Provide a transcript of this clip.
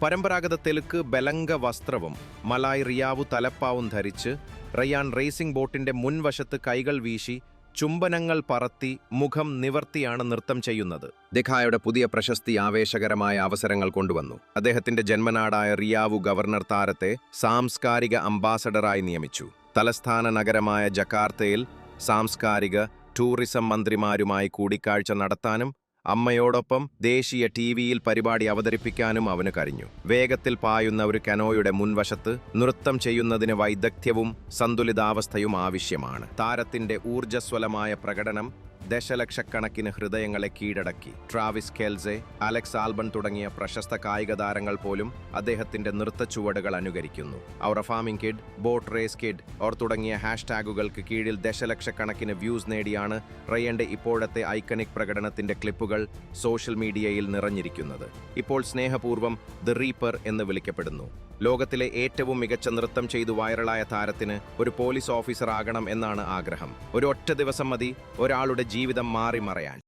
പരമ്പരാഗത തെലുക്ക് ബെലങ്ക വസ്ത്രവും മലായ് റിയാവു തലപ്പാവും ധരിച്ച് റയാൻ റേസിംഗ് ബോട്ടിന്റെ മുൻവശത്ത് കൈകൾ വീശി ചുംബനങ്ങൾ പറത്തി മുഖം നിവർത്തിയാണ് നൃത്തം ചെയ്യുന്നത്. ദിഖായുടെ പുതിയ പ്രശസ്തി ആവേശകരമായ അവസരങ്ങൾ കൊണ്ടുവന്നു. അദ്ദേഹത്തിന്റെ ജന്മനാടായ റിയാവു ഗവർണർ താരത്തെ സാംസ്കാരിക അംബാസഡറായി നിയമിച്ചു. തലസ്ഥാന നഗരമായ ജക്കാർത്തയിൽ സാംസ്കാരിക ടൂറിസം മന്ത്രിമാരുമായി കൂടിക്കാഴ്ച നടത്താനും അമ്മയോടൊപ്പം ദേശീയ ടിവിയിൽ പരിപാടി അവതരിപ്പിക്കാനും അവന് കഴിഞ്ഞു. വേഗത്തിൽ പായുന്ന ഒരു കനോയുടെ മുൻവശത്ത് നൃത്തം ചെയ്യുന്നതിന് വൈദഗ്ധ്യവും സന്തുലിതാവസ്ഥയും ആവശ്യമാണ്. താരത്തിന്റെ ഊർജ്ജസ്വലമായ പ്രകടനം ദശലക്ഷക്കണക്കിന് ഹൃദയങ്ങളെ കീഴടക്കി. ട്രാവിസ് കെൽസെ, അലക്സ് ആൽബൺ തുടങ്ങിയ പ്രശസ്ത കായിക താരങ്ങൾ പോലും അദ്ദേഹത്തിന്റെ നൃത്തച്ചുവടുകൾ അനുകരിക്കുന്നു. Aura farming kid, boat race kid or തുടങ്ങിയ ഹാഷ്ടാഗുകൾക്ക് കീഴിൽ ദശലക്ഷക്കണക്കിന് വ്യൂസ് നേടിയാണ് റയന്റെ ഇപ്പോഴത്തെ ഐക്കണിക് പ്രകടനത്തിന്റെ ക്ലിപ്പുകൾ സോഷ്യൽ മീഡിയയിൽ നിറഞ്ഞിരിക്കുന്നത്. ഇപ്പോൾ സ്നേഹപൂർവ്വം ദി റീപ്പർ എന്ന് വിളിക്കപ്പെടുന്നു. ലോകത്തിലെ ഏറ്റവും മികച്ച നൃത്തം ചെയ്തു വൈറലായ താരത്തിന് ഒരു പോലീസ് ഓഫീസർ ആകണം എന്നാണ് ആഗ്രഹം. ഒരു ഒറ്റ ദിവസം മതി ഒരാളുടെ ജീവിതം മാറി മറയാൻ.